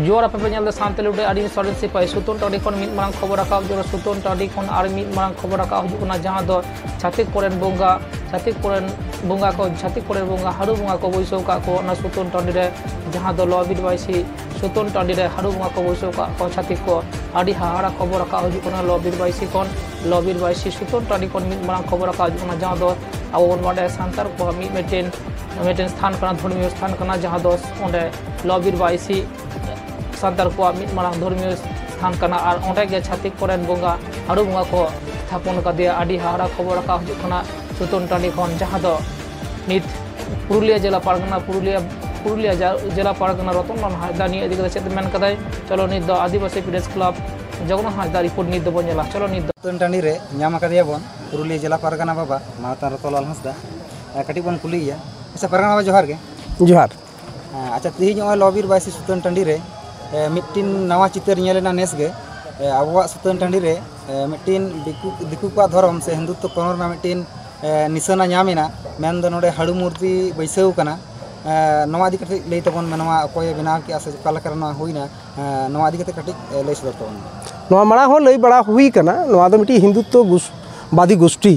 जोर पे पेल सानते लुटे आदि सॉलिड सिपाही सुतन टाडी खन मिद मांग खबर रखा जोर सुतन टाडी खन आर मिद मांग खबर रखा हुजुना जहां दो छातिक कोरेन बोंगा को छातिक कोरेन बोंगा हाडू बोंगा को बइसो का को ना सुतन टाडी रे जहां दो लॉबिड बाइसी सुतन टाडी रे हाडू बोंगा को बइसो का को छातिक को आदि हाहाड़ा खबर रखा हुजुना लॉबिड बाइसी सुतन टाडी खन मिद मांग खबर रखा हुजुना जहां दो अब बन बाडे सांतार को मिटेन स्थान कना धर्मीय स्थान कना जहां दो ओंडे लॉबिड बाइसी सांतार को मिद मांग धर्मीय स्थान कना और ओंडे गे छातिक कोरेन बोंगा हाडू बोंगा को स्थापन कर दिया आदि हाहाड़ा खबर रखा हुजुना सुतन टाडी खन जहां दो नित पुरुलिया जिला पारगना पुरुलिया जिला पारगना रतन हाजदा निये इदी कते चेत मेन कदाय चलो नित दो आदिवासी press club Jagan Hajda report नित दो बनेला चलो नित सुतन टाडी रे नाम कदिया बन पुरुलिया जिला पारगना बाबा माता रतनलाल हांसदा कटी बन कुलिया अच्छा पारगना बाबा जोहार गे जोहार अच्छा तिहिन नय लॉबिर बाइसी सुतन टाडी रे मिट्टिन नवा चितर नेलेना नेस गे आबोआ सुतन टाडी रे मिट्टिन दिकु को धर्म से हिंदुत्व कोनोरना मिट्टिन निशाना नामेना मेन दो नोडे हाडू मूर्ति बैसाव कना नवा इदी कते लई तबन नवा अकोय बनाव के आसे काला करना होइना नवा इदी कते कटी लई सदर तबन नवा माड़ा हो लई बड़ा हुई कना नवा दो मिट्टी हिंदुत्व बादी गोष्ठी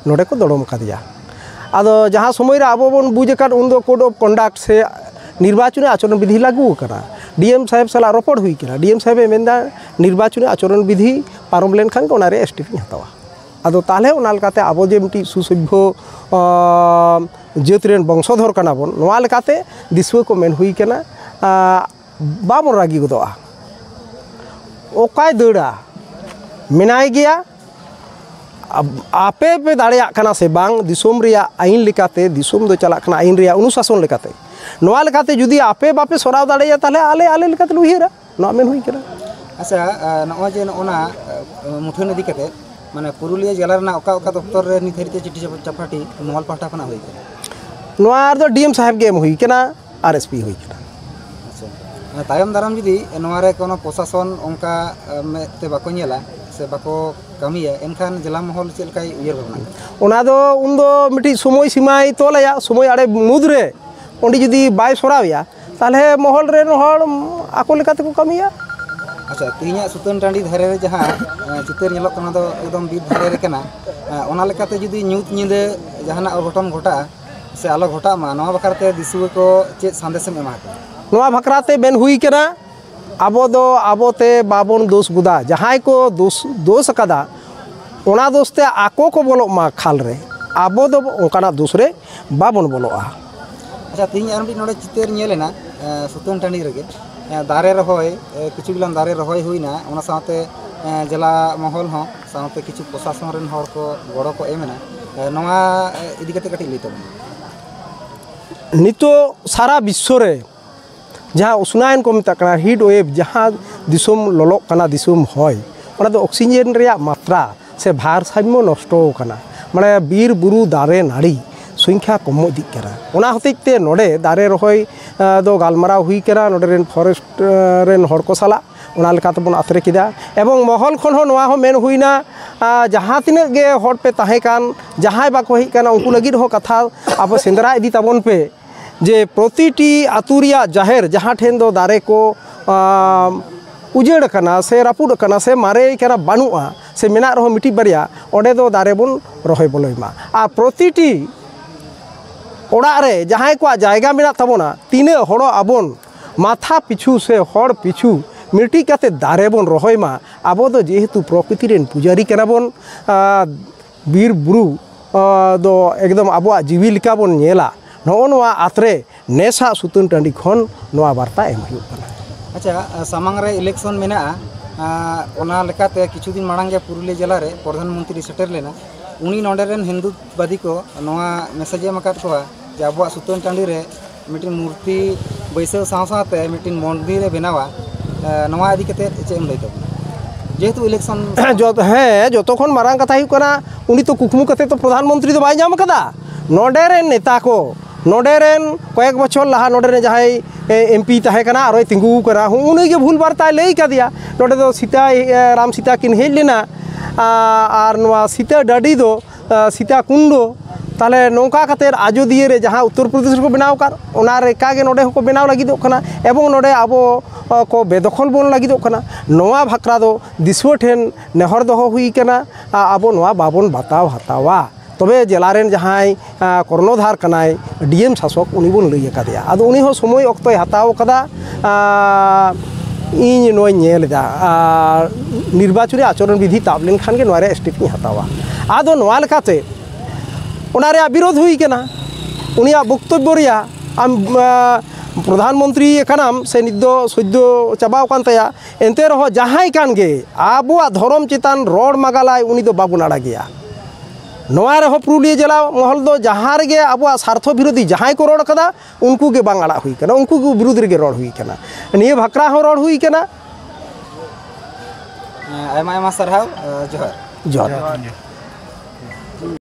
नोडे को दड़म कादिया आदो जहां समय रे आबो बन बुझ काट उन दो कोड ऑफ कंडक्ट से निर्वाचन आचरण विधि लागू कना डीएम साहेब साला रोपड़ हुई कना डीएम साहेब मेंदा निर्वाचन आचरण विधि पारम लेन खान ओनारे एसटीपी हतावा आदो ताले ओना लकाते आबो जे मिट्टी सुसभ्य जेतरेन वंशधर कना बन नवा लकाते दिसुआ को मेन हुई कना बाबन रागी गदोआ ओकाय दड़ा मेनाय गया आपे पे दाड़िया कना से बांग दिसोम रिया आईन लेकाते दिसोम दो चला कना आईन रिया अनुशासन लेकाते नवा लेकाते जुदी आपे बापे सराव दाड़िया ताले आले लेकाते उहिरा नवा मेन हुई कना अच्छा नवा जे ओना मुठन इदी कते माने पुरुलिया जिला रना ओका ओका दफ्तर रे निथरिते चिट्ठी चपाटी मोहल पाटा कना हुई कना नवा दो डीएम साहेब गेम हुई कना आरएसपी हुई कना अच्छा तायम दाराम जुदी नवा रे कोनो प्रशासन ओंका मेते बाको नेला से बाको कमिया एनखान जिला महल चेलकाय उयर भावना ओना दो उन दो मिट्टी समय सीमाय तोलाया समय आड़े मुद्रे ओंडी जुदी बाय सरावया ताले महल रे हर आको लेकाते को कमिया अच्छा तिहिना सुतन टाडी धारे रे जहां चितर नेलक कना दो एकदम बीर धारे रे कना ओना लेकाते जुदी न्यूत निंदे जहाना अघटन घटा से आलो घटा मा नवा बकरते दिसुआ को चे संदेशम एमा नवा भकराते बेन हुई कना आबो दो आबोते बाबन दोष गुदा जहां को दोष कदा ओना दोस्ते आको को बोलो मा खाल रे आबो दो ओकाना दूसरे बाबन बोलोआ अच्छा तिहिन आरमटी नोडे चितर नेलेना सुतन टाडी रेगे दारे रहोय किछु गिलान दारे रहोय हुईना ओना साथे जिला महल हो साथे किछु प्रशासन रेन हर को गड़ो को एमेना नवा इदी कते कटी लैतो नितो सारा विश्व रे जहाँ उष्णायन को मेता हिट वेव जहाँ दिसोम ललो कना दिसोम होय ओना दो ऑक्सीजन रिया मात्रा से भारसाम्य नष्ट कना माने बीर बुरु दारे नाड़ी संख्या कम इदी करा ओना हतेते नोडे दारे रहोय दो गालमाराव हुई करा नोडे रेन फॉरेस्ट रेन हर को साला ओना लेकाते बन आतरे किदा एवं महल खन हो नवा हो मेन हुईना जहाँ तिने गे हर पे ताहे कान जहाय बाको हेज काना उनकु लगिद हो कथा अब सेंद्रा इदी ताबन पे जे प्रतिटी आतुरिया जाहेर जहाँ ठेन दो दारे को उजेड़ कना से रापुड कना से मारे कना बानुआ से मेना रहो मिट्टी बारिया ओडे दो दारे बन रहोय बोलोयमा आ प्रतिटी ओड़ा रे जहां को जायगा मेना तबोना तीने हड़ो आबन माथा पिछु से हड़ पिछु मिट्टी काते दारे बन रहोयमा आबो दो जेहेतु प्रकृति रेन पुजारी कना बन बीर बुरु दो एकदम आबो जीवी लिका बन नेला नोआ आतरे नेसा सुतन टाडी खन नोआ वार्ता एम हुई कना अच्छा सामांग रे इलेक्शन मेना ओना लेकाते किछु दिन मांग गे पुरुलिया जिला रे प्रधानमंत्री सेटर लेना उनी नोडे रेन हिंदुत्ववादी को नोआ मेसेज एम अकाद कोआ जे आबो सुतन टाडी रे मिटिन मूर्ति बैसाव साव सावते मिटिन मंदिर बनावा नोआ इदी कते चे एम लैतो जेहेतु इलेक्शन जो है जो खन मारांग कथा हुई कना उनी तो कुकमु कते तो प्रधानमंत्री तो बाय जाम कदा नोडे रेन नेता को नोडे रेन कयेक बछर लाहा नोडे रे जहाय एमपी ताहे कना आरो तिंगु करा उनी के भूल बार्ता लई का दिया नोडे दो सीता राम सीता किन हेज लेना आर नोआ सीता डाडी दो सीता कुंडो ताले नौका कतेर आजोदिया रे जहाँ उत्तर प्रदेश को बनाव कर ओना रेका गे नोडे होको बनाव लागिदोग कना एवं नोडे आबो को बेदखल बोन लागिदोग कना नोआ भाकरा दो दिसुआ ठेन नेहर दोहो हुई कना आबो नोआ बाबन बताव हतावा तबे जिलारेन जहां कर्णधार कनाय डीएम शासक उनी बोन लई कादिया आदो उनी हो समय अक्तय हताव कदा इन नोय नेलदा निर्वाचनी आचरण विधि ताब लेनखान गे नोरे स्टेप नि हतावा आदो नोआ लेकाते ओनारे विरोध हुई कना उनिया बक्तव्य रिया आम प्रधानमंत्री एकानाम से निद सद्य चाबाव कान तया एनते रहो जहां कान गे आबुआ धर्म चितान रोड मागालाय उनी दो बाबुन आड़ा गया नोआ रहो पुरुलिया जिला महल दो जहां रे आबुआ स्वार्थ विरोधी जहां को रोड कदा उनको गे बांग आड़ा हुई कना उनको के विरोध रे रोड हुई कना निये भाकरा हो रोड हुई कना आयमा आयमा सरहाव जोहर जोहर